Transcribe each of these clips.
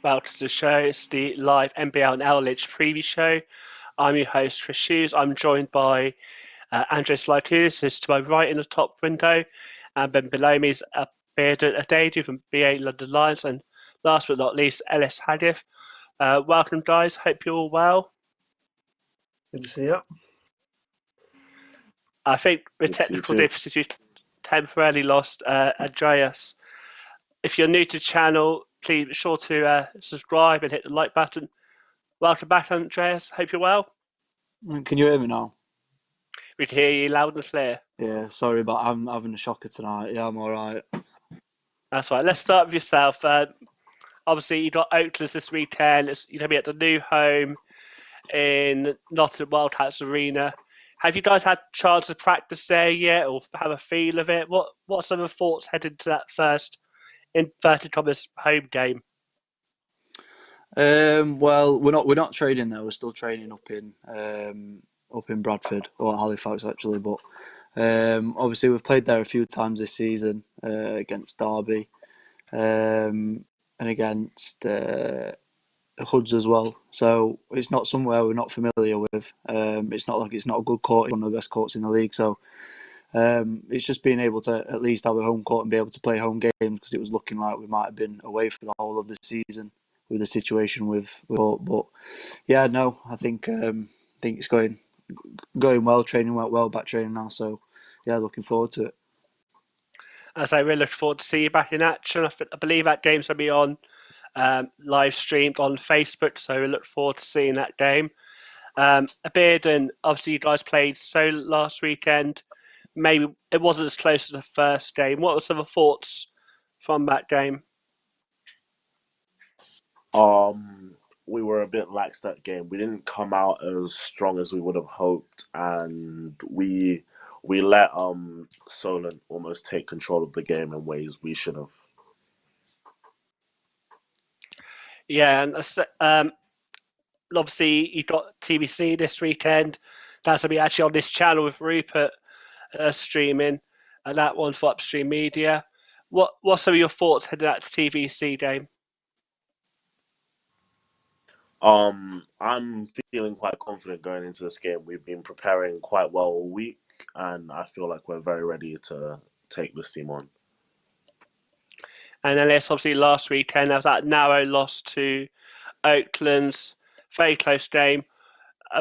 welcome to the show. It's the live NBL and Lynch preview show. I'm your host, Chris Hughes. I'm joined by Andres Lykulis, who's to my right in the top window, and then below me is Bearded Adadu from BA London Lions, and last but not least, Ellis Haggith. Welcome, guys. Hope you're all well. Good to see you. I think with technical difficulties, we temporarily lost Andreas. If you're new to the channel, please be sure to subscribe and hit the like button. Welcome back, Andreas. Hope you're well. Can you hear me now? We can hear you loud and clear. Yeah, sorry, but I'm having a shocker tonight. Yeah, I'm all right. That's right. Let's start with yourself. Obviously, you got Oaklands this weekend. You're going to be at the new home in Nottingham Wildcats Arena. Have you guys had a chance to practice there yet, or have a feel of it? What are some of the thoughts heading to that first inverted commas home game? Well, we're not training there. We're still training up in Bradford or Halifax actually. But obviously we've played there a few times this season against Derby and against Hughes as well. So it's not somewhere we're not familiar with. It's not like it's not a good court, one of the best courts in the league. So it's just being able to at least have a home court and be able to play home games, because it was looking like we might have been away for the whole of the season with the situation with but yeah, no, I think it's going well. Training went well, back training now, so yeah, looking forward to it. As I really look forward to see you back in action. I believe that game's going to be on live streamed on Facebook, so we look forward to seeing that game. Bearden, obviously you guys played last weekend. Maybe it wasn't as close as the first game. What were some of the thoughts from that game? We were a bit lax that game. We didn't come out as strong as we would have hoped, and we let Solent almost take control of the game in ways we should have. Yeah, and obviously you got TBC this weekend. That's going to be actually on this channel with Rupert streaming, and that one's for UpStreamedia. What some of your thoughts heading out to TBC game? I'm feeling quite confident going into this game. We've been preparing quite well all week, and I feel like we're very ready to take this team on. And then there's obviously last weekend, there was that narrow loss to Oaklands, very close game.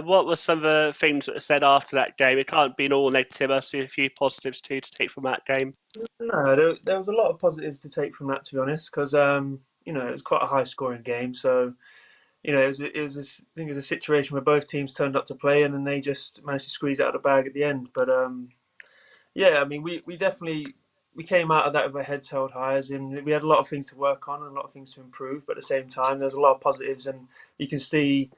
What were some of the things that were said after that game? It can't be all negative. I see a few positives too to take from that game. No, there was a lot of positives to take from that, to be honest, because it was quite a high-scoring game. So it was a situation where both teams turned up to play, and then they just managed to squeeze it out of the bag at the end. But yeah, I mean, we definitely came out of that with our heads held high, as in we had a lot of things to work on and a lot of things to improve. But at the same time, there's a lot of positives, and you can see,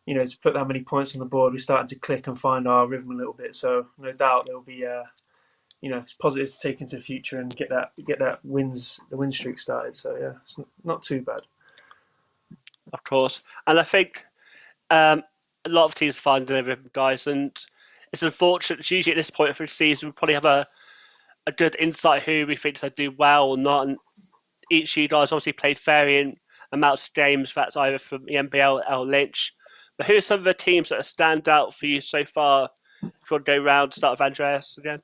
to put that many points on the board, we're starting to click and find our rhythm a little bit. So no doubt there'll be it's positives to take into the future and get the win streak started. So yeah, it's not too bad. Of course, and I think a lot of teams find their rhythm, guys, and it's unfortunate. Usually at this point of the season, we probably have a good insight who we think they do well or not. And each of you guys obviously played varying amounts of games. That's either from the NBL or Lynch. But who are some of the teams that stand out for you so far? If you want to go round, start with Andreas again.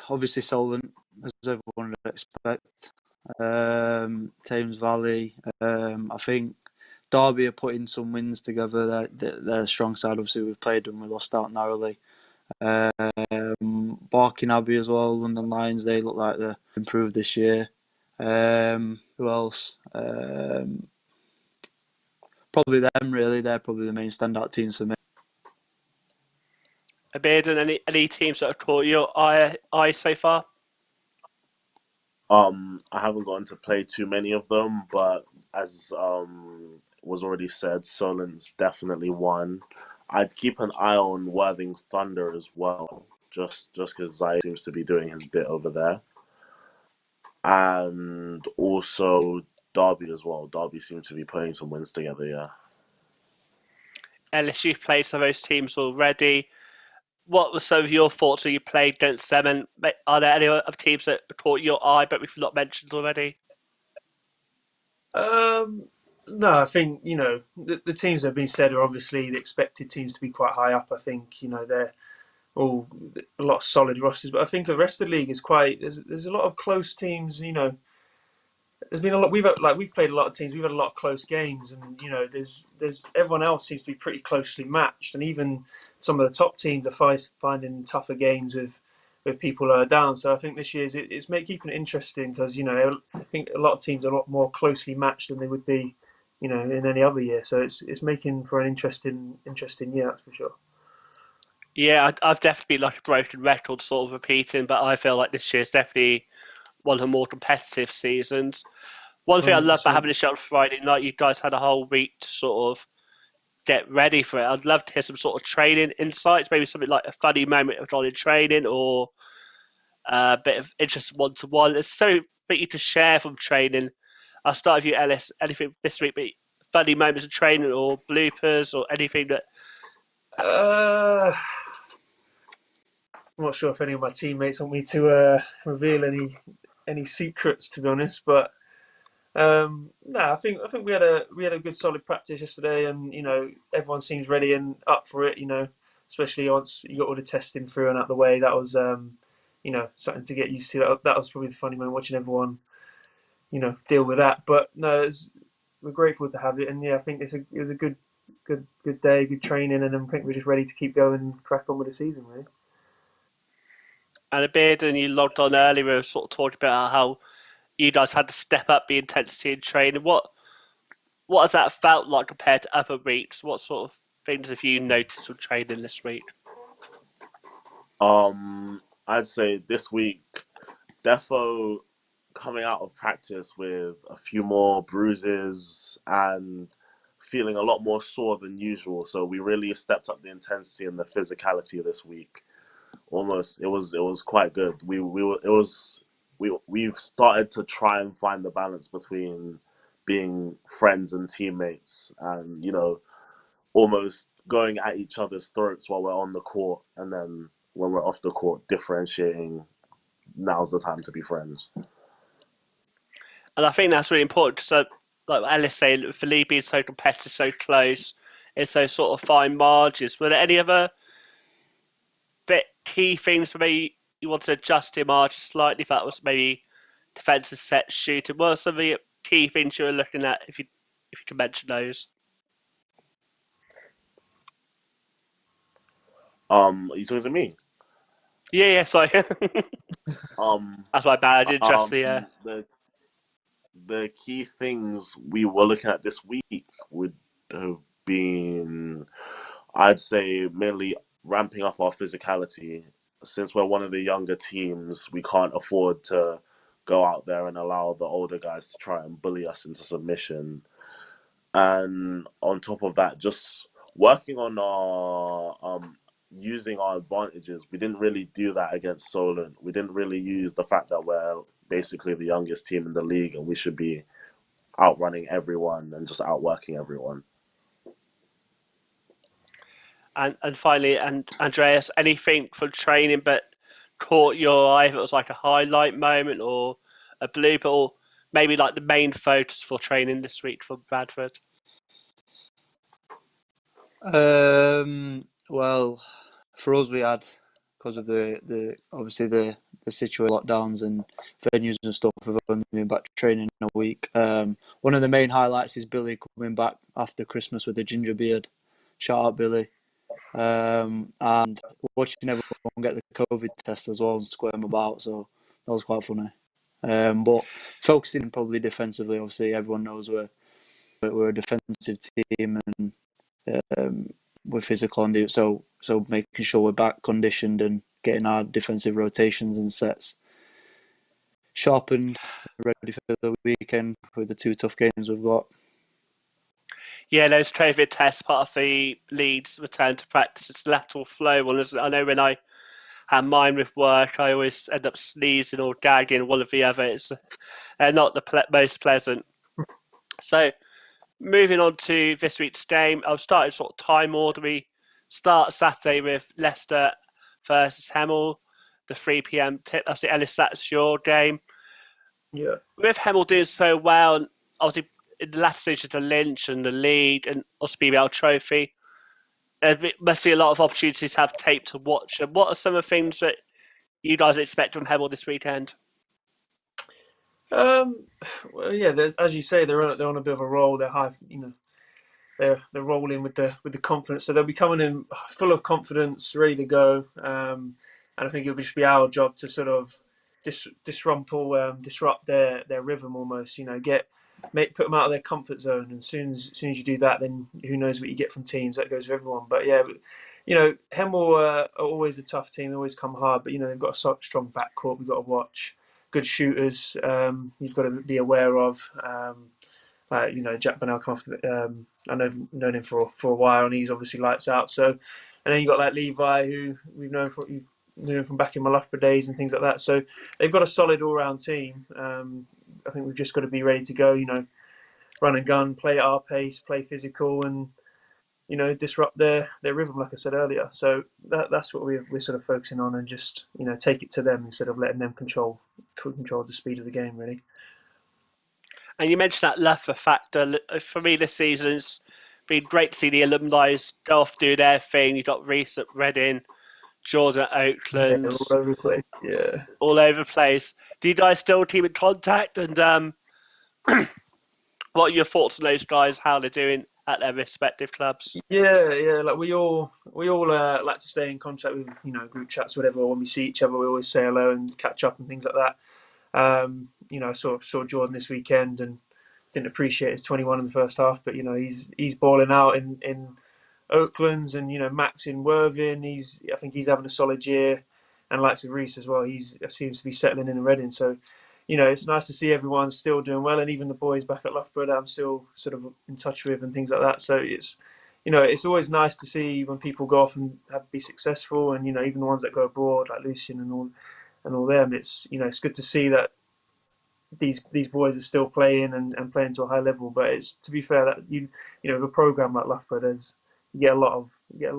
Obviously Solent, as everyone would expect. Thames Valley. I think Derby are putting some wins together. They're a strong side. Obviously, we've played them. We lost out narrowly. Barking Abbey as well. London Lions. They look like they're improved this year. Who else? Probably them. Really, they're probably the main standout teams for me. Bearden, any teams that have caught your eye so far? I haven't gotten to play too many of them, but as was already said, Solent's definitely one. I'd keep an eye on Worthing Thunder as well, just because Zai seems to be doing his bit over there. And also Derby as well. Derby seems to be putting some wins together, yeah. Ellis, you've played some of those teams already. What were some of your thoughts when you played against them? And are there any other teams that caught your eye but we've not mentioned already? No, I think the teams that have been said are obviously the expected teams to be quite high up. I think they're all a lot of solid rosters, but I think the rest of the league is quite. There's a lot of close teams. There's been a lot. We've played a lot of teams. We've had a lot of close games, and there's everyone else seems to be pretty closely matched, and even some of the top teams are finding tougher games with people lower down. So I think this year's it's keeping it interesting because I think a lot of teams are a lot more closely matched than they would be, in any other year. So it's making for an interesting year, that's for sure. Yeah, I've definitely been like a broken record, sort of repeating, but I feel like this year's definitely one of the more competitive seasons. One thing I love about 100%. having a show on Friday night, you guys had a whole week to sort of get ready for it. I'd love to hear some sort of training insights, maybe something like a funny moment of in training or a bit of interesting one-to-one. There's so bit you to share from training. I'll start with you, Ellis. Anything this week, but funny moments of training or bloopers or anything that. I'm not sure if any of my teammates want me to reveal any secrets, to be honest. But no, I think we had a good solid practice yesterday, and everyone seems ready and up for it. Especially once you got all the testing through and out the way. That was something to get used to. That was probably the funny moment, watching everyone deal with that. But no, we're grateful to have it, and I think it was a good day, good training, and I think we're just ready to keep going and crack on with the season, really. And a bit, and you logged on earlier, we were sort of talking about how you guys had to step up the intensity in training. What has that felt like compared to other weeks? What sort of things have you noticed from training this week? I'd say this week, defo coming out of practice with a few more bruises and feeling a lot more sore than usual. So we really stepped up the intensity and the physicality this week. Almost, it was quite good. We've started to try and find the balance between being friends and teammates, and almost going at each other's throats while we're on the court, and then when we're off the court, differentiating. Now's the time to be friends. And I think that's really important. So, like Alice saying, for Lee being so competitive, so close, it's those sort of fine margins. Were there any other key things for maybe you want to adjust your margin slightly? If that was maybe defensive set shooting, what are some of the key things you were looking at? If you can mention those. Are you talking to me? Yeah. Sorry. That's my bad. I didn't adjust the key things we were looking at this week would have been, I'd say, mainly ramping up our physicality. Since we're one of the younger teams, we can't afford to go out there and allow the older guys to try and bully us into submission. And on top of that, just working on our using our advantages. We didn't really do that against Solent. We didn't really use the fact that we're basically the youngest team in the league and we should be outrunning everyone and just outworking everyone. And finally, and Andreas, anything from training but caught your eye? If it was like a highlight moment or a blooper, or maybe like the main focus for training this week for Bradford? Well, for us, we had, because of the obviously the situation, lockdowns and venues and stuff, we've only been back to training in a week. One of the main highlights is Billy coming back after Christmas with a ginger beard. Shout out Billy. And watching everyone get the COVID test as well and squirm about, so that was quite funny. But focusing probably defensively, obviously everyone knows we're a defensive team and we're physical and so making sure we're back conditioned and getting our defensive rotations and sets sharpened, ready for the weekend with the two tough games we've got. Yeah, those COVID tests, part of the Leeds return to practice. It's lateral flow one, isn't it? I know when I had mine with work, I always end up sneezing or gagging one or the other. It's not the most pleasant. So, moving on to this week's game, I'll start in sort of time order. We start Saturday with Leicester versus Hemel, the 3 p.m. tip. Ellis, that's your game. Yeah. With Hemel doing so well, and obviously in the last stage of the Lynch and the lead and also BBL trophy. There must be a lot of opportunities to have tape to watch. And what are some of the things that you guys expect from Hemel this weekend? Well, yeah, there's, as you say, they're on a bit of a roll. They're high, they're rolling with the confidence. So they'll be coming in full of confidence, ready to go. And I think it'll just be our job to sort of disrupt their rhythm almost. Put them out of their comfort zone. And as soon as you do that, then who knows what you get from teams. That goes for everyone. But yeah, Hemel are always a tough team. They always come hard. But they've got a strong backcourt. We've got to watch. Good shooters, you've got to be aware of. Jack Burnell come off I've known him for a while, and he's obviously lights out. So, and then you got like Levi, who we've known from back in my Loughborough days and things like that. So they've got a solid all-round team. I think we've just got to be ready to go. Run and gun, play at our pace, play physical, and disrupt their rhythm, like I said earlier. So that's what we're sort of focusing on, and just take it to them instead of letting them control the speed of the game, really. And you mentioned that Loughborough factor. For me, this season's been great to see the alumni go off, do their thing. You've got Reese at Reading, Jordan at Oakland. Yeah, all over the place. Yeah. All over the place. Do you guys still keep in contact? And what are your thoughts on those guys, how they're doing at their respective clubs? Yeah. Like we all like to stay in contact with group chats, whatever. When we see each other, we always say hello and catch up and things like that. I saw Jordan this weekend and didn't appreciate his 21 in the first half, but he's balling out in Oaklands, and Max in Worthing. I think he's having a solid year, and likes of Reese as well. He seems to be settling in Reading. So it's nice to see everyone still doing well, and even the boys back at Loughborough that I'm still sort of in touch with and things like that. So it's always nice to see when people go off and be successful, and even the ones that go abroad like Lucian and all them. It's it's good to see that these boys are still playing and playing to a high level. But it's, to be fair, that with a program like Loughborough, you get a lot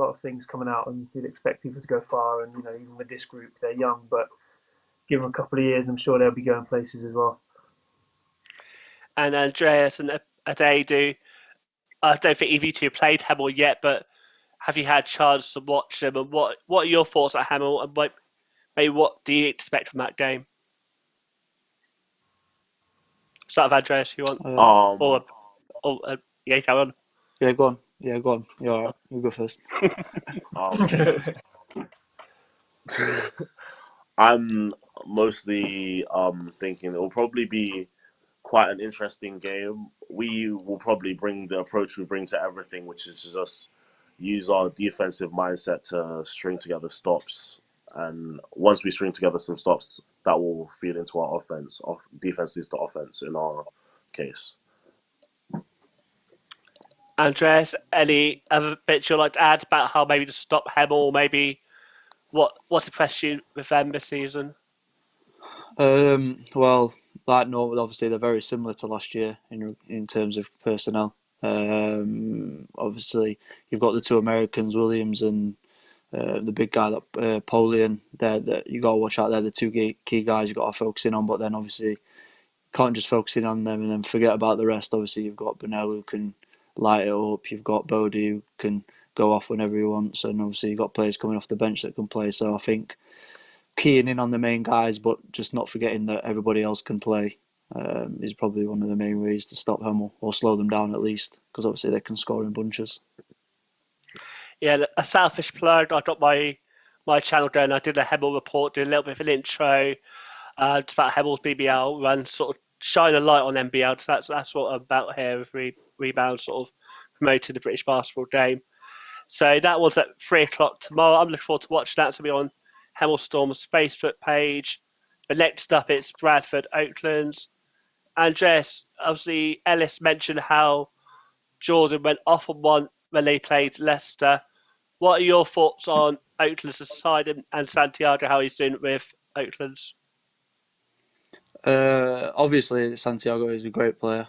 of things coming out, and you'd expect people to go far. And even with this group, they're young, but give them a couple of years, I'm sure they'll be going places as well. And Andreas and Adaidu, I don't think either of you played Hemel yet, but have you had a chance to watch them? And what are your thoughts at Hemel? And maybe what do you expect from that game? Start with Andreas, if you want. Yeah, come on. Yeah, go on. You're all right. You go first. I'm mostly thinking it will probably be quite an interesting game. We will probably bring the approach we bring to everything, which is just use our defensive mindset to string together stops. And once we string together some stops, that will feed into our offense. Defense leads to offense in our case. Andreas, any other bits you'd like to add about how maybe to stop Hemel, or maybe what's impressed you with them this season? Well, like normal, obviously they're very similar to last year in terms of personnel. Obviously, you've got the two Americans, Williams and the big guy, that Polian. You got to watch out. They're the two key guys you got to focus in on. But then obviously, can't just focus in on them and then forget about the rest. Obviously, you've got Burnell who can light it up. You've got Bodie who can go off whenever he wants, and obviously you've got players coming off the bench that can play. So I think keying in on the main guys, but just not forgetting that everybody else can play, is probably one of the main ways to stop Hemel, or slow them down at least, because obviously they can score in bunches. Yeah, a selfish plug. I got my channel going. I did a Hemel report, did a little bit of an intro, just about Hemel's BBL run, sort of shine a light on NBL. That's what I'm about here with Rebound, sort of promoting the British basketball game. So that was at 3:00 tomorrow. I'm looking forward to watching that. It's going to be on Hemel Storm's Facebook page. But next up, it's Bradford Oaklands. Andreas, obviously, Ellis mentioned how Jordan went off on one when they played Leicester. What are your thoughts on Oakland's side and Santiago, how he's doing with Oakland's? Obviously, Santiago is a great player.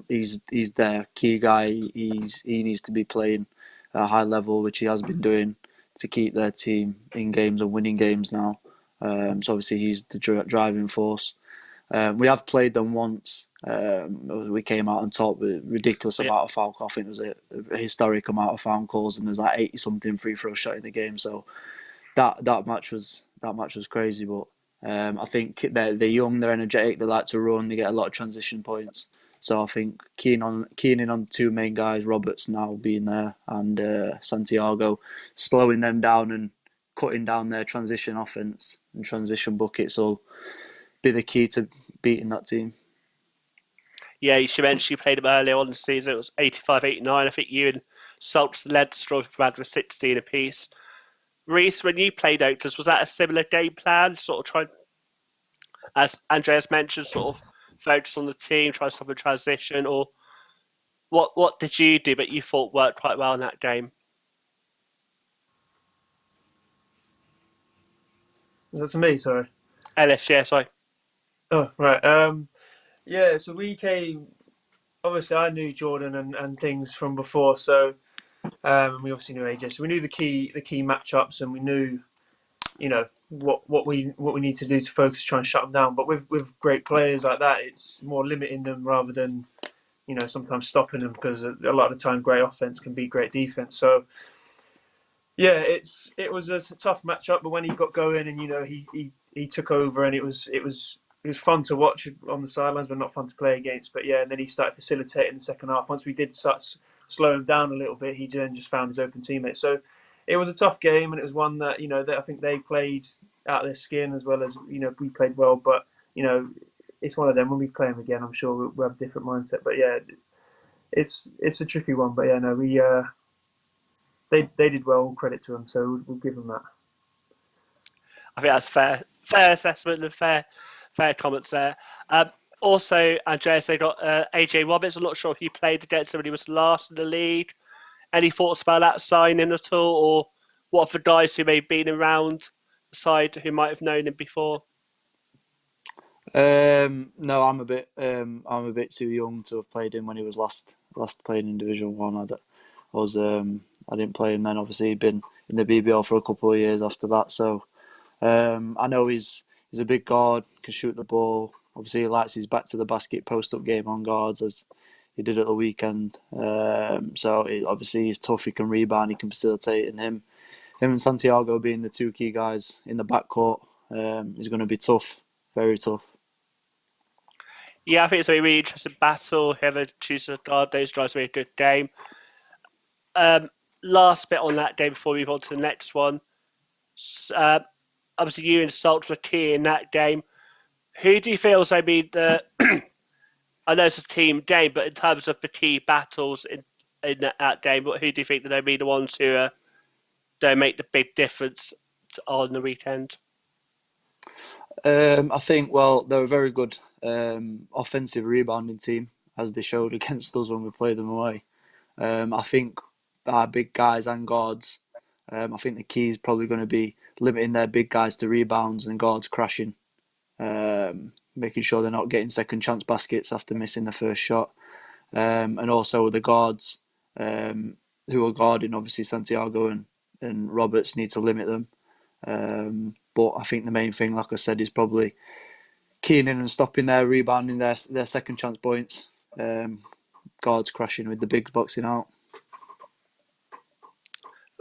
He's their key guy. He needs to be playing at a high level, which he has been doing to keep their team in games and winning games now. So obviously he's the driving force. We have played them once. We came out on top with a ridiculous amount of foul calls. I think it was a historic amount of foul calls, and there's like 80 something free throw shot in the game. So that match was crazy. But I think they're young, they're energetic, they like to run, they get a lot of transition points. So I think keying in on the two main guys, Roberts now being there and Santiago, slowing them down and cutting down their transition offense and transition buckets will be the key to beating that team. Yeah, you should mention you played them earlier on in the season. It was 85-89. I think you and Salts led Strasbourg with 16 apiece. Reese, when you played Oaklands, was that a similar game plan? Sort of trying, as Andreas mentioned, sort of focus on the team, try to stop a transition, or what did you do but you thought worked quite well in that game? Is that to me? Sorry. Ellis, yeah, sorry. Oh, right. Yeah, so we came. Obviously, I knew Jordan and things from before, so we obviously knew AJ. So we knew the key matchups, and we knew, what we need to do to focus, try and shut them down. But with great players like that, it's more limiting them rather than sometimes stopping them, because a lot of the time, great offense can beat great defense. So yeah, it was a tough matchup, but when he got going and he took over, and it was fun to watch on the sidelines, but not fun to play against. But yeah, and then he started facilitating in the second half. Once we did slow him down a little bit, he then just found his open teammates. So it was a tough game, and it was one that that I think they played out of their skin as well as we played well. But it's one of them. When we play them again, I'm sure we'll have a different mindset. But yeah, it's a tricky one. But yeah, no, we they did well. Credit to them, so we'll give them that. I think that's a fair assessment and fair comments there. Also, Andreas, they got AJ Roberts. I'm not sure if he played against him when he was last in the league. Any thoughts about that signing at all, or what for guys who may have been around the side who might have known him before? No, I'm a bit too young to have played him when he was last playing in Division One. I didn't play him then. Obviously, he'd been in the BBL for a couple of years after that. So I know he's a big guard, can shoot the ball. Obviously, he likes his back to the basket post up game on guards, as he did at the weekend. Obviously he's tough. He can rebound. He can facilitate, and him and Santiago being the two key guys in the backcourt is going to be tough, very tough. Yeah, I think it's a really interesting battle. Whoever chooses to guard those guys will be a good game. Last bit on that game before we move on to the next one. Obviously, you and Salt were key in that game. Who do you feel is maybe the? I know it's a team game, but in terms of the key battles in that game, who do you think that they'll be the ones who don't make the big difference on the weekend? I think, well, they're a very good offensive rebounding team, as they showed against us when we played them away. I think our big guys and guards, I think the key is probably going to be limiting their big guys to rebounds and guards crashing, making sure they're not getting second chance baskets after missing the first shot. And also the guards who are guarding, obviously Santiago and Roberts, need to limit them. But I think the main thing, like I said, is probably keying in and stopping their rebounding, their second chance points. Guards crashing with the bigs boxing out.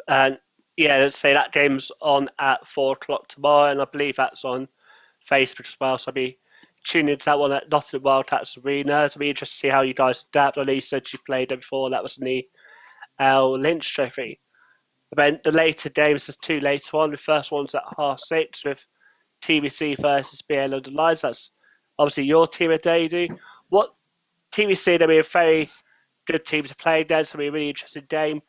And yeah, let's say that game's on at 4:00 tomorrow, and I believe that's on Facebook as well. So I'll be tuning into that one at Nottingham Wildcats Arena. It'll be interesting to see how you guys adapt. I know you said you played there before. That was in the Lynch Trophy. But then the later games, there's two later on. The first one's at 6:30 with TBC versus BL London Lions. That's obviously your team at Dadu. What TBC, they'll be a very good team to play against. It'll be a really interesting game.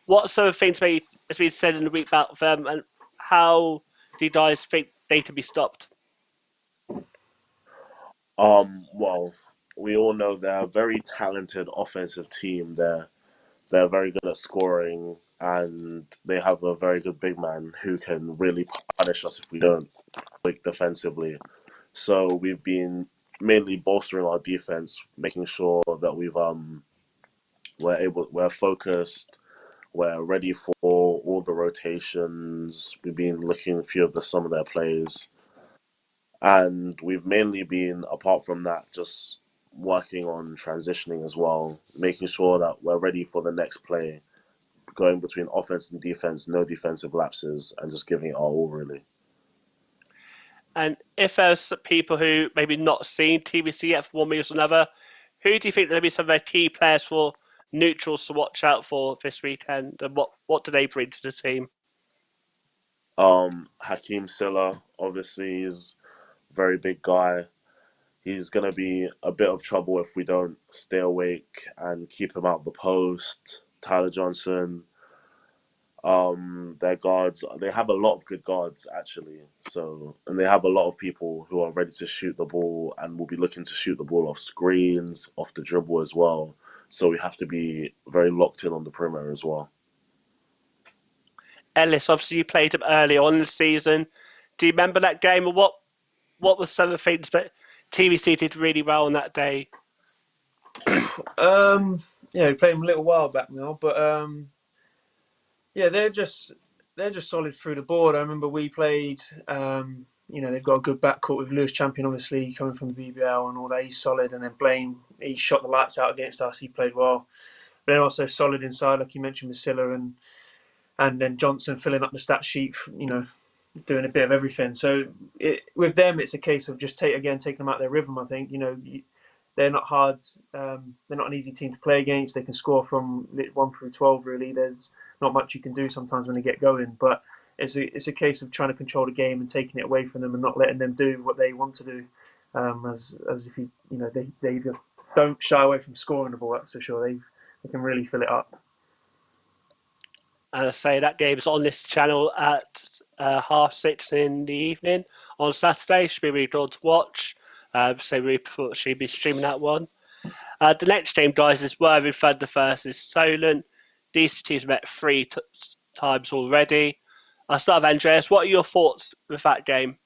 What sort of things has been said in the week about them, and how do you guys think they can be stopped? Well, we all know they're a very talented offensive team. They're very good at scoring, and they have a very good big man who can really punish us if we don't click defensively. So we've been mainly bolstering our defense, making sure that we're focused, we're ready for all the rotations. We've been looking at a few of some of their plays. And we've mainly been, apart from that, just working on transitioning as well, making sure that we're ready for the next play, going between offense and defense, no defensive lapses, and just giving it our all, really. And if there's people who maybe not seen TBC yet for one reason or another, who do you think are going to be some of their key players for neutrals to watch out for this weekend, and what do they bring to the team? Hakeem Silla, obviously, is a very big guy. He's going to be a bit of trouble if we don't stay awake and keep him out of the post. Tyler Johnson, their guards, they have a lot of good guards actually. So, and they have a lot of people who are ready to shoot the ball and will be looking to shoot the ball off screens, off the dribble as well. So we have to be very locked in on the perimeter as well. Ellis, obviously you played him early on in the season. Do you remember that game, or what were some of the things that TBC did really well on that day? Yeah, we played them a little while back now, but yeah, they're just solid through the board. I remember we played. They've got a good backcourt with Lewis Champion, obviously coming from the BBL and all that. He's solid, and then Blaine, he shot the lights out against us. He played well. But they're also solid inside, like you mentioned with Silla, and then Johnson filling up the stat sheet. Doing a bit of everything. So with them, it's a case of just taking them out their rhythm. I think they're not hard. They're not an easy team to play against. They can score from 1 through 12. Really, there's not much you can do sometimes when they get going. But it's a case of trying to control the game and taking it away from them and not letting them do what they want to do. As if they either don't shy away from scoring the ball. That's for sure. They can really fill it up. And I say that game's on this channel at 6:30 in the evening on Saturday. Should be really good to watch. So we should be streaming that one. The next game, guys, is Worthing Thunder versus Solent. These teams met three times already. I'll start with Andreas. What are your thoughts with that game?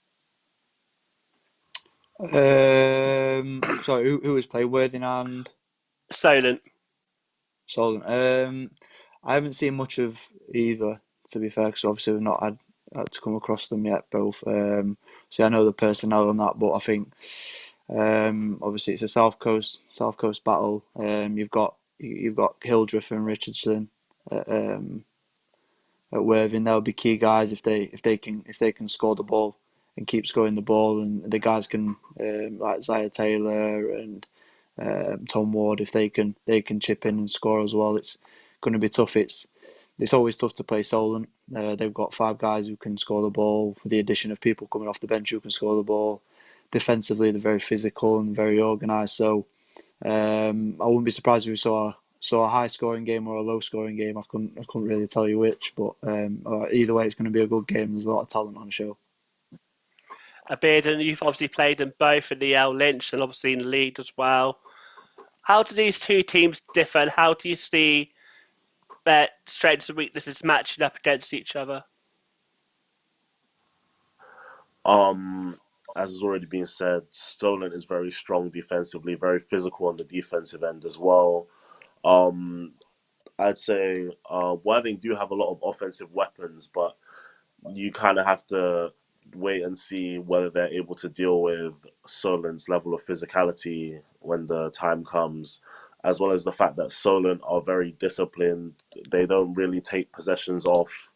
Sorry, who was playing? Worthing and Solent. Solent. I haven't seen much of either, to be fair, because obviously we've not had to come across them yet, both. So I know the personnel on that, but I think obviously it's a South Coast battle. You've got Hildreth and Richardson at Worthing. They'll be key guys if they can score the ball and keep scoring the ball, and the guys can like Zaya Taylor and Tom Ward, if they can chip in and score as well. It's going to be tough. It's always tough to play Solent. They've got 5 guys who can score the ball, with the addition of people coming off the bench who can score the ball. Defensively, they're very physical and very organised. So I wouldn't be surprised if we saw a high scoring game or a low scoring game. I couldn't really tell you which, but either way, it's going to be a good game. There's a lot of talent on the show. Bearden, you've obviously played them both in the Lynch and obviously in the league as well. How do these two teams differ, and how do you see their strengths and weaknesses matching up against each other? As has already been said, Solent is very strong defensively, very physical on the defensive end as well. I'd say Worthing do have a lot of offensive weapons, but you kind of have to wait and see whether they're able to deal with Solent's level of physicality when the time comes, as well as the fact that Solent are very disciplined. They don't really take possessions off,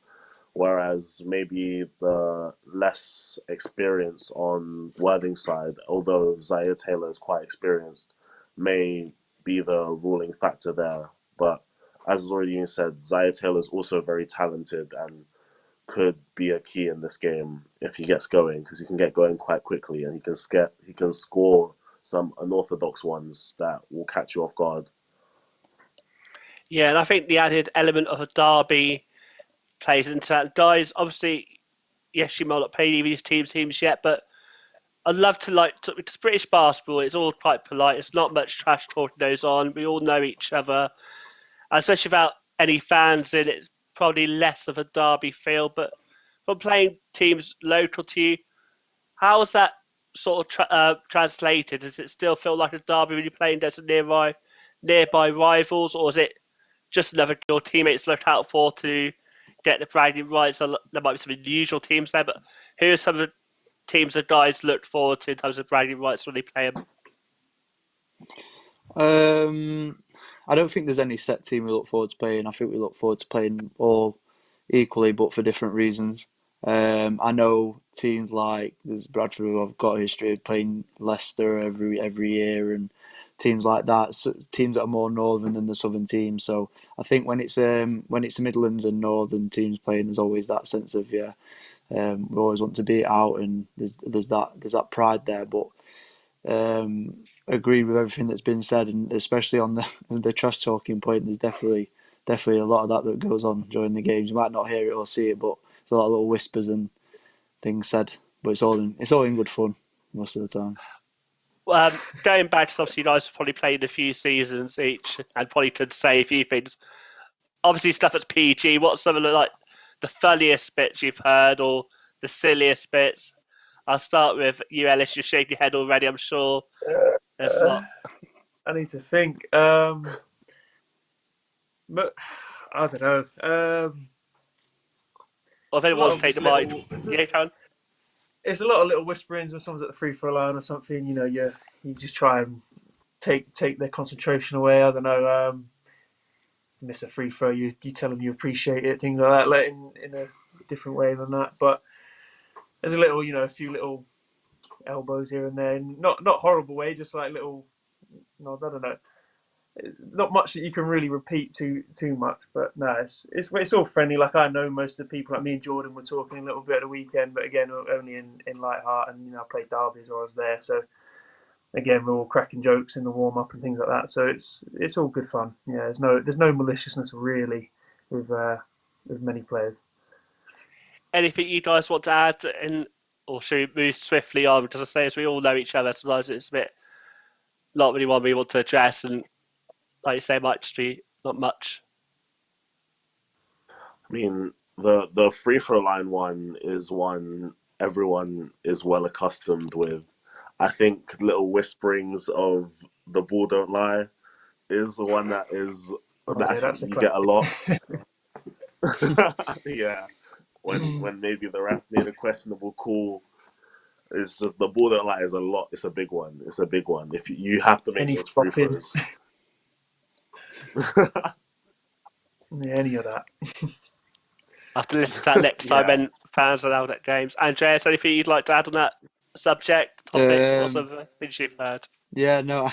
whereas maybe the less experience on Worthing's side, although Zaire Taylor is quite experienced, may be the ruling factor there. But as has already been said, Zaire Taylor is also very talented and could be a key in this game if he gets going, because he can get going quite quickly and he can score some unorthodox ones that will catch you off guard. Yeah, and I think the added element of a derby plays into that. Guys, obviously, yes, you might not play these teams yet, but I'd love to it's British basketball. It's all quite polite. It's not much trash talking goes on. We all know each other, and especially without any fans in, it's probably less of a derby feel. But from playing teams local to you, how is that sort of translated? Does it still feel like a derby when you're playing against nearby rivals, or is it just another your teammates look out for to get the bragging rights? So there might be some unusual teams there, but who are some of teams and guys look forward to in terms of bragging rights when they play them? I don't think there's any set team we look forward to playing. I think we look forward to playing all equally, but for different reasons. I know teams like there's Bradford who have got a history of playing Leicester every year, and teams like that. So teams that are more northern than the southern teams. So I think when it's the Midlands and northern teams playing, there's always that sense of we always want to be it out, and there's that pride there. But agree with everything that's been said, and especially on the trash talking point. There's definitely a lot of that goes on during the games. You might not hear it or see it, but there's a lot of little whispers and things said. But it's all in good fun most of the time. Going back to obviously you guys have probably played a few seasons each and probably could say a few things. Obviously stuff that's PG. What's some of the funniest bits you've heard or the silliest bits? I'll start with you, Ellis. You're shaking your head already, I'm sure. There's a lot. I need to think. But I don't know. Or if anyone wants to take the mic. Yeah, Karen? It's a lot of little whisperings when someone's at the free throw line or something. You know, you just try and take their concentration away. I don't know. Miss a free throw, you tell them you appreciate it, things like that, like in a different way than that. But there's a few little elbows here and there, not horrible way, just like little nods. I don't know. Not much that you can really repeat too much, but no, it's all friendly. Like I know most of the people. Like me and Jordan were talking a little bit at the weekend, but again only in light heart. And I played Derby as I was there, so again we're all cracking jokes in the warm up and things like that. So it's all good fun. Yeah, there's no maliciousness really with many players. Anything you guys want to add, or should we move swiftly on? Because I say, as we all know each other, sometimes it's a bit not really one we want to address, and like you say, might just be not much. I mean, the free throw line one is one everyone is well accustomed with. I think little whisperings of the ball don't lie is the one that you get a lot. Yeah, when maybe the ref made a questionable call, it's just the ball don't lie is a lot. It's a big one. If you have to make those free throws. Yeah, any of that. I have to listen to that next time when fans are out at games. Andreas, anything you'd like to add on that subject, topic, or something things you've heard? Yeah, no,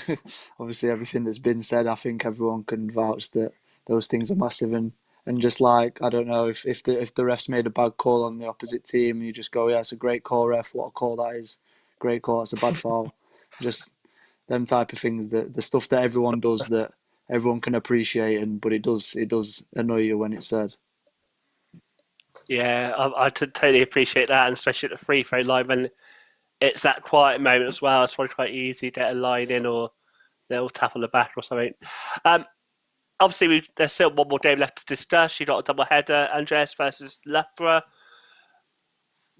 obviously everything that's been said, I think everyone can vouch that those things are massive, and just like, I don't know, if the refs made a bad call on the opposite team, and you just go, yeah, it's a great call, ref, what a call that is, great call, that's a bad foul. Just them type of things, the stuff that everyone does that everyone can appreciate, but it does annoy you when it's said. Yeah, I totally appreciate that, and especially at the free throw line when it's that quiet moment as well. It's probably quite easy to get a line in, or they'll tap on the back or something. Obviously, there's still one more game left to discuss. You got a double header, Andreas versus Loughborough.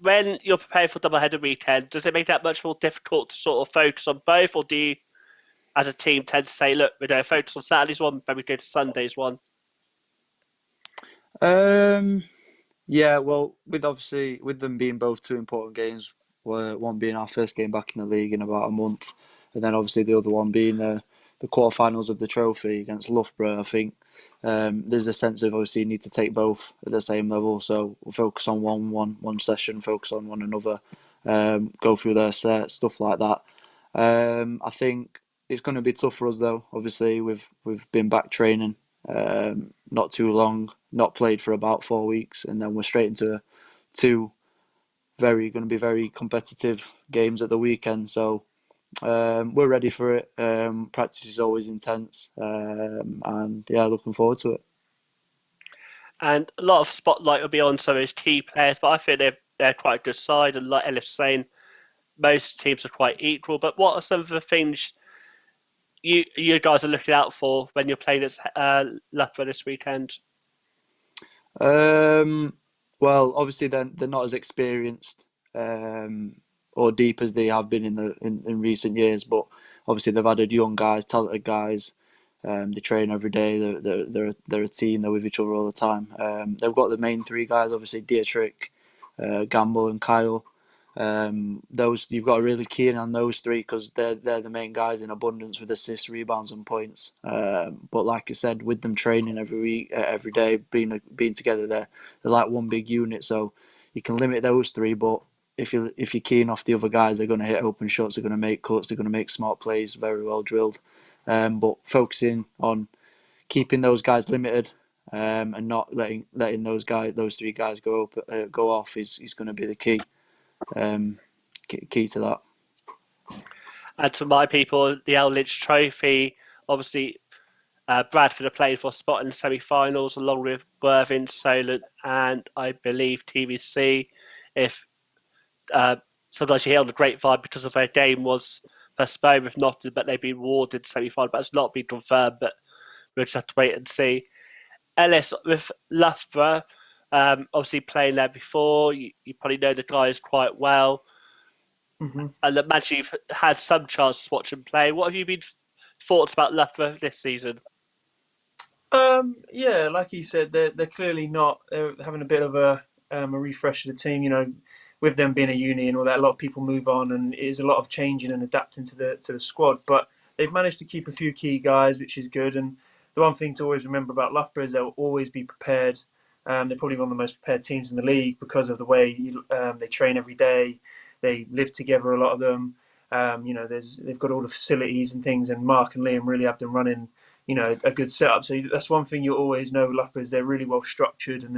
When you're preparing for double header weekend, does it make that much more difficult to sort of focus on both, or do you, as a team, tend to say, look, we're going to focus on Saturday's one, then we go to Sunday's one? Yeah, well, with them being both two important games, one being our first game back in the league in about a month, and then obviously the other one being the quarterfinals of the trophy against Loughborough, I think there's a sense of obviously you need to take both at the same level. So we'll focus on one session, focus on one another, go through their set, stuff like that. I think it's going to be tough for us though. Obviously, we've been back training not too long, not played for about 4 weeks, and then we're straight into two going to be very competitive games at the weekend. So we're ready for it. Practice is always intense, and yeah, looking forward to it. And a lot of spotlight will be on some of those key players, but I feel they're quite a good side. And like Ellis was saying, most teams are quite equal. But what are some of the things you guys are looking out for when you're playing at Loughborough this weekend? Well, obviously they're not as experienced or deep as they have been in recent years, but obviously they've added young guys, talented guys. They train every day. They're a team. They're with each other all the time. They've got the main three guys, obviously Dietrich, Gamble, and Kyle. Those you've got to really key in on those three because they're the main guys in abundance with assists, rebounds, and points. But like I said, with them training every week, every day, being together, they're like one big unit. So you can limit those three, but if you're keying off the other guys, they're going to hit open shots, they're going to make cuts, they're going to make smart plays, very well drilled. But focusing on keeping those guys limited. And not letting those three guys go off is going to be the key. Key to that. And to my people, the Lynch Trophy, obviously Bradford are playing for a spot in the semi-finals along with Worthing, Solent and I believe TBC. If sometimes you hear on the grapevine because of their game was postponed with Nottingham, but they've been awarded semi-final, but it's not been confirmed, but we'll just have to wait and see. Ellis with Loughborough, obviously playing there before, you probably know the guys quite well. Mm-hmm. And imagine you've had some chance to watch them play. What have you been thoughts about Loughborough this season? Yeah, like you said, they're clearly not. They're having a bit of a refresh of the team. You know, with them being a uni and all that, a lot of people move on, and it is a lot of changing and adapting to the squad. But they've managed to keep a few key guys, which is good. And the one thing to always remember about Loughborough is they'll always be prepared. They're probably one of the most prepared teams in the league because of the way they train every day. They live together, a lot of them. You know, they've got all the facilities and things, and Mark and Liam really have them running, you know, a good setup. So that's one thing you always know with Loughborough is they're really well structured and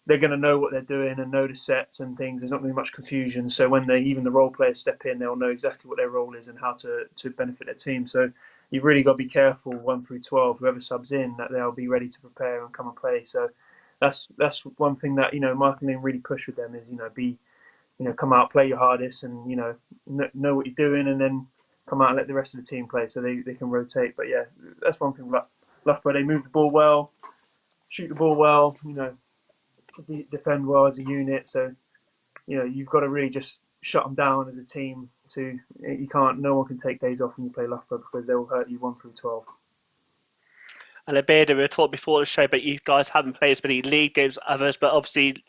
they're going to know what they're doing and know the sets and things. There's not going to be much confusion. So when even the role players step in, they'll know exactly what their role is and how to benefit their team. So you've really got to be careful 1 through 12, whoever subs in, that they'll be ready to prepare and come and play. So that's one thing that, you know, Mark and Liam really push with them is, come out, play your hardest, and know what you're doing, and then come out and let the rest of the team play so they can rotate. But yeah, that's one thing. Loughborough, they move the ball well, shoot the ball well, defend well as a unit. So you've got to really just shut them down as a team. No one can take days off when you play Loughborough because they'll hurt you 1 through 12. And Abeda, we were talking before the show, but you guys haven't played as many league games as others, but obviously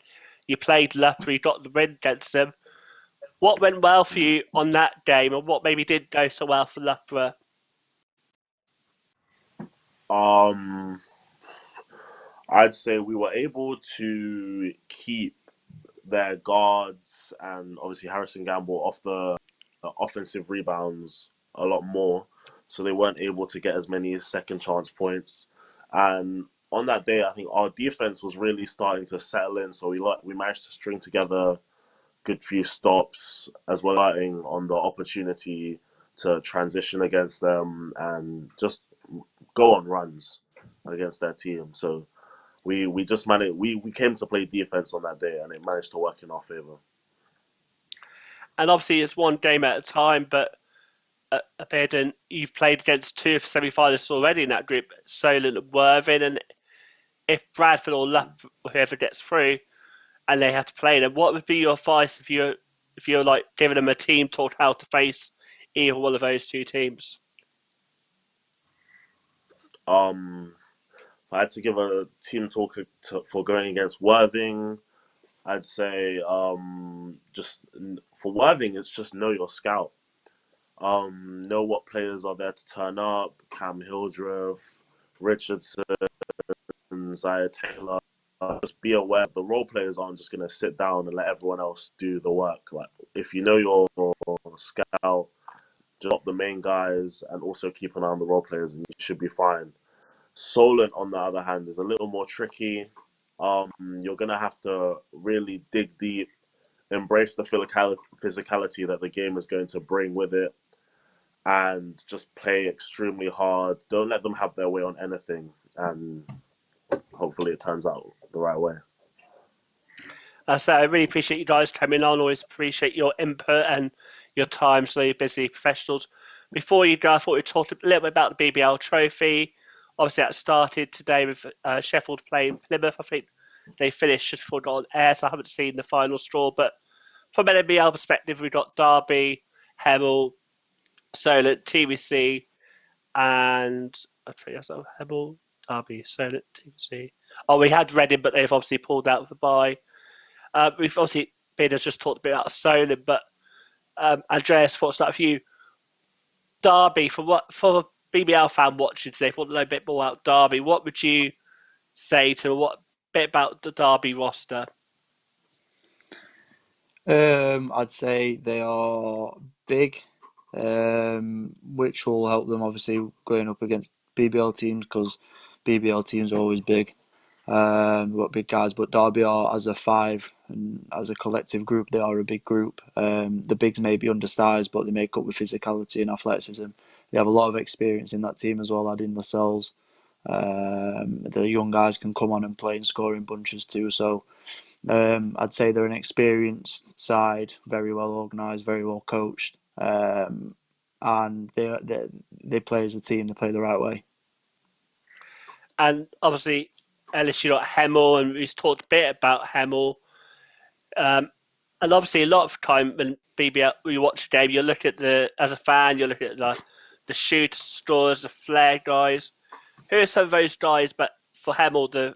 you played Loughborough, you got the win against them. What went well for you on that game, and what maybe didn't go so well for Loughborough? I'd say we were able to keep their guards and obviously Harrison Gamble off the offensive rebounds a lot more, so they weren't able to get as many second chance points. And on that day, I think our defense was really starting to settle in, so we managed to string together good few stops as well, starting on the opportunity to transition against them and just go on runs against their team. So we just managed. We came to play defense on that day, and it managed to work in our favor. And obviously, it's one game at a time, but Abadan, you've played against two of the semi-finalists already in that group, Solent and Worthing, and if Bradford or Loughborough, whoever gets through, and they have to play them, what would be your advice if you're like giving them a team talk how to face either one of those two teams? If I had to give a team talk for going against Worthing, I'd say just for Worthing, it's just know your scout. Know what players are there to turn up. Cam Hildreth, Richardson, Zaya Taylor. Just be aware the role players aren't just going to sit down and let everyone else do the work. Like, if you know your scout, drop the main guys and also keep an eye on the role players and you should be fine. Solent, on the other hand, is a little more tricky. You're going to have to really dig deep, embrace the physicality that the game is going to bring with it, and just play extremely hard. Don't let them have their way on anything, and hopefully it turns out the right way. So I really appreciate you guys coming on. Always appreciate your input and your time. So you're busy professionals. Before you go, I thought we'd talk a little bit about the BBL trophy. Obviously, that started today with Sheffield playing Plymouth. I think they finished just before it got on air, so I haven't seen the final straw. But from an NBL perspective, we've got Derby, Hemel, Solent, TBC, and I think that's Hemel, Derby, Solent, TBC. Oh, we had Reading, but they've obviously pulled out of the bye. We've obviously Bearden's just talked a bit about Solent, but Andreas, what's that for you? Derby, for a BBL fan watching today, if you want to know a bit more about Derby, what would you say to what bit about the Derby roster? I'd say they are big, which will help them obviously going up against BBL teams because BBL teams are always big. We've got big guys, but Derby are as a five and as a collective group, they are a big group. The bigs may be undersized, but they make up with physicality and athleticism. They have a lot of experience in that team as well, adding Lascelles. The young guys can come on and play and score in bunches too. So I'd say they're an experienced side, very well organised, very well coached, and they play as a team. They play the right way. And obviously, Ellis, you got Hemel, and we've talked a bit about Hemel. And obviously, a lot of time when BBL you watch a game, you look at as a fan, you look at the shooters, scorers, the flair guys. Who are some of those guys? But for Hemel, the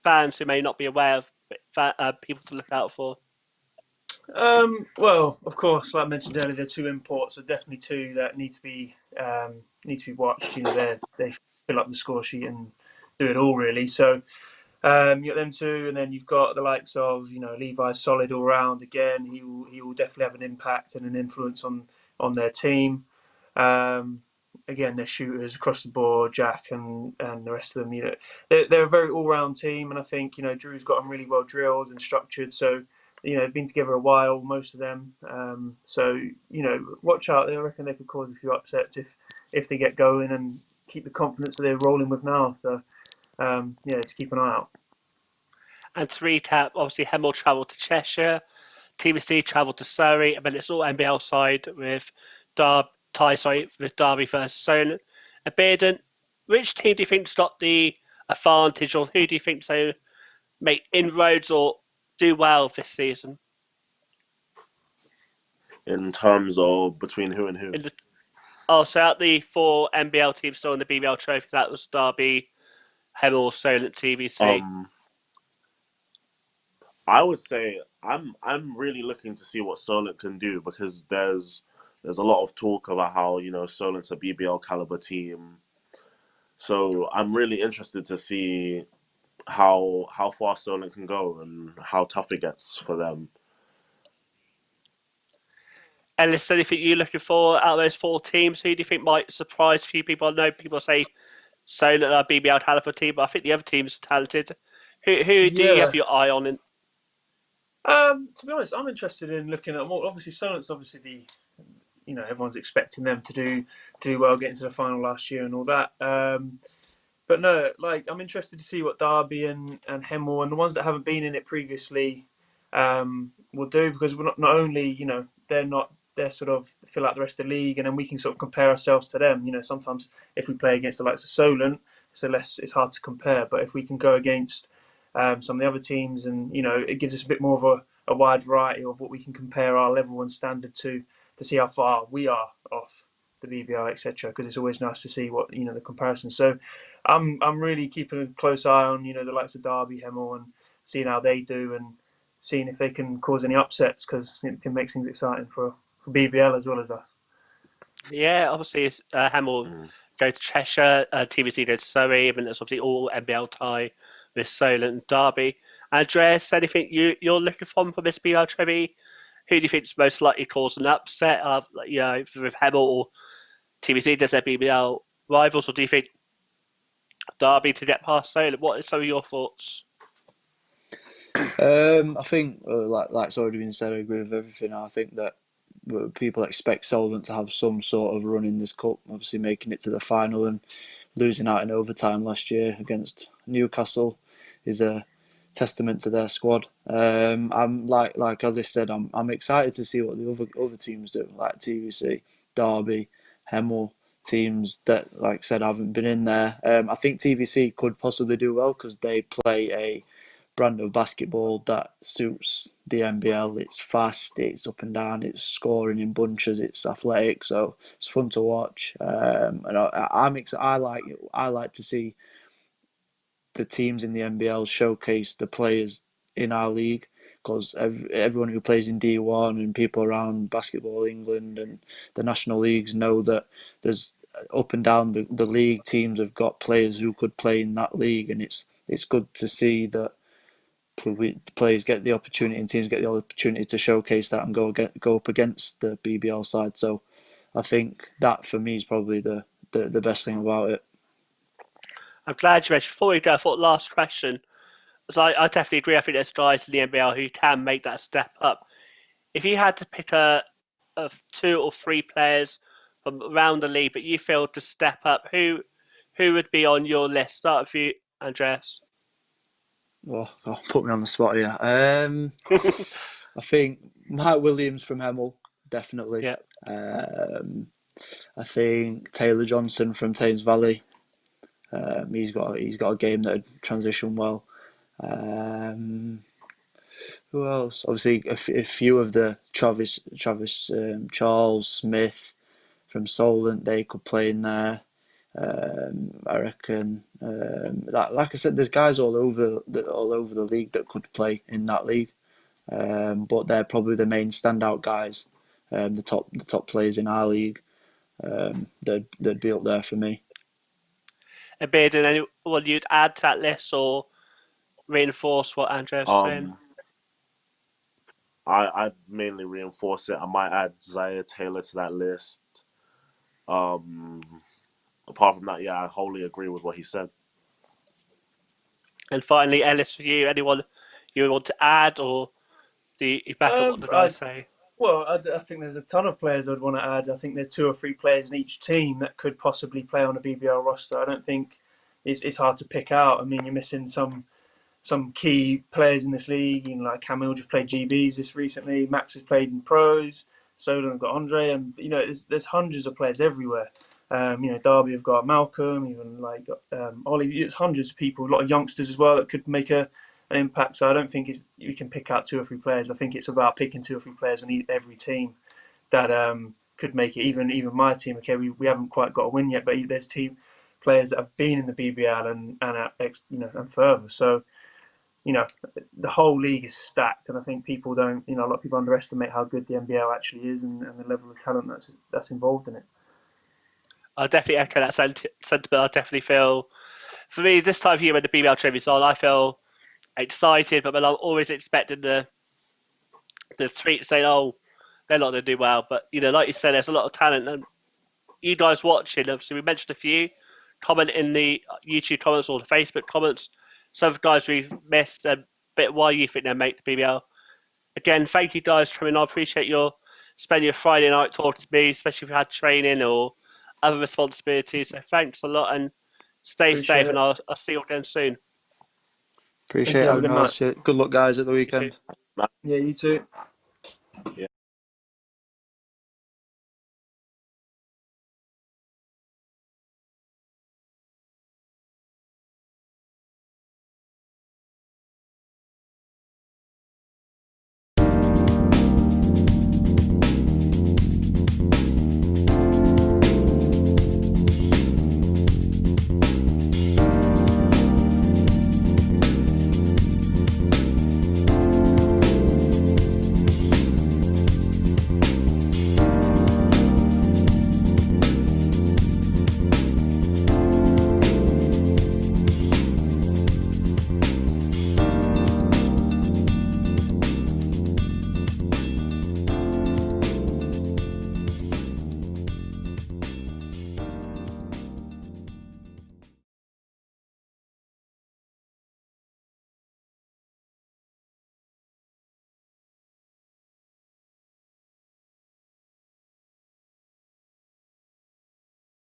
fans who may not be aware of people to look out for. Well, of course, like I mentioned earlier, the two imports are definitely two that need to be watched. You know, they fill up the score sheet and do it all really. So you got them two, and then you've got the likes of Levi, solid all round. Again, he will definitely have an impact and an influence on their team. Again, they're shooters across the board, Jack and the rest of them. They're a very all round team, and I think Drew's got them really well drilled and structured. So they've been together a while, most of them. So watch out. I reckon they could cause a few upsets if they get going and keep the confidence that they're rolling with now. So to keep an eye out. And to recap, obviously Hemel travelled to Cheshire, TBC travelled to Surrey, and then it's all NBL side with Derby versus Solent. And Bearden, which team do you think's got the advantage, or who do you think so make inroads or do well this season? In terms of between who and who? So out the 4 NBL teams still in the BBL trophy, that was Derby, Hemel, Solent, TBC. I would say I'm really looking to see what Solent can do because there's a lot of talk about how Solent's a BBL caliber team. So I'm really interested to see how far Solent can go and how tough it gets for them. Ellis, anything you're looking for out of those 4 teams? Who do you think might surprise a few people? I know people say Solent are a BBL caliber team, but I think the other team's talented. Who do you have your eye on? To be honest, I'm interested in looking at more. Obviously, Solent's everyone's expecting them to do well, get into the final last year and all that. But no, I'm interested to see what Derby and Hemel and the ones that haven't been in it previously will do, because we're not only they're sort of fill out the rest of the league, and then we can sort of compare ourselves to them. Sometimes if we play against the likes of Solent, it's hard to compare. But if we can go against some of the other teams, and it gives us a bit more of a wide variety of what we can compare our level and standard to see how far we are off the BBL, etc. Because it's always nice to see what the comparison. So I'm really keeping a close eye on the likes of Derby, Hemel, and seeing how they do and seeing if they can cause any upsets, because it can make things exciting for BBL as well as us. Yeah, obviously Hemel go to Cheshire, TBC go to Surrey, and it's obviously all NBL tie with Solent and Derby. Andreas, anything you're looking for this BBL trophy? Who do you think is most likely to cause an upset with Hemel or TBC? Does their BBL rivals, or do you think Derby to get past Solent? What are some of your thoughts? I think, like's already been said, I agree with everything. I think that people expect Solent to have some sort of run in this cup, obviously making it to the final and losing out in overtime last year against Newcastle is a testament to their squad. I'm like Alice said, I'm excited to see what the other teams do, like TVC, Derby, Hemel, teams that, like I said, haven't been in there. I think TVC could possibly do well because they play a brand of basketball that suits the NBL. It's fast, it's up and down, it's scoring in bunches, it's athletic, so it's fun to watch. And I like to see the teams in the NBL showcase the players in our league, because everyone who plays in D1 and people around Basketball England and the national leagues know that there's up and down the league, teams have got players who could play in that league, and it's good to see that players get the opportunity and teams get the opportunity to showcase that and go up against the BBL side. So I think that for me is probably the best thing about it. I'm glad you mentioned. Before we go, I thought last question. So I definitely agree. I think there's guys in the NBL who can make that step up. If you had to pick a 2 or 3 players from around the league, but you feel to step up, who would be on your list? Start with you, Andreas. Oh, God, put me on the spot here. I think Mike Williams from Hemel, definitely. Yeah. I think Taylor Johnson from Thames Valley. He's got a game that would transition well. Who else? Obviously, a few of the Travis, Charles Smith from Solent, they could play in there. I reckon. Like I said, there's guys all over the league that could play in that league, but they're probably the main standout guys. The top players in our league. They'd be up there for me. A bid and anyone you'd add to that list or reinforce what Andreas is saying? I'd mainly reinforce it. I might add Zaire Taylor to that list. Apart from that, yeah, I wholly agree with what he said. And finally, Ellis, for you, anyone you want to add, or do you back up what the guys say? Well, I think there's a ton of players I'd want to add. I think there's 2 or 3 players in each team that could possibly play on a BBL roster. I don't think it's hard to pick out. I mean, you're missing some key players in this league. You know, like Camille just played GBs this recently. Max has played in pros. Solon have got Andre, and you know, there's hundreds of players everywhere. You know, Derby have got Malcolm, even like Ollie. It's hundreds of people, a lot of youngsters as well that could make an impact. So I don't think you can pick out 2 or 3 players. I think it's about picking 2 or 3 players on every team that could make it. Even my team. Okay, we haven't quite got a win yet, but there's team players that have been in the BBL and further. So you know, the whole league is stacked, and I think people don't. You know, a lot of people underestimate how good the NBL actually is and the level of talent that's involved in it. I definitely echo that sentiment. I definitely feel, for me, this time of year when the BBL trivia's on, I feel excited, but I'm always expecting the tweet saying, "Oh, they're not going to do well." But you know, like you said, there's a lot of talent, and you guys watching. Obviously, we mentioned a few. Comment in the YouTube comments or the Facebook comments. Some of the guys we've missed, a bit why you think they'll make the BBL. Again, thank you guys for coming on. I appreciate your spending your Friday night talking to me, especially if you had training or other responsibilities. So thanks a lot and stay safe, and I'll see you again soon. Appreciate it. Good luck, guys, at the weekend. Yeah, you too. Yeah.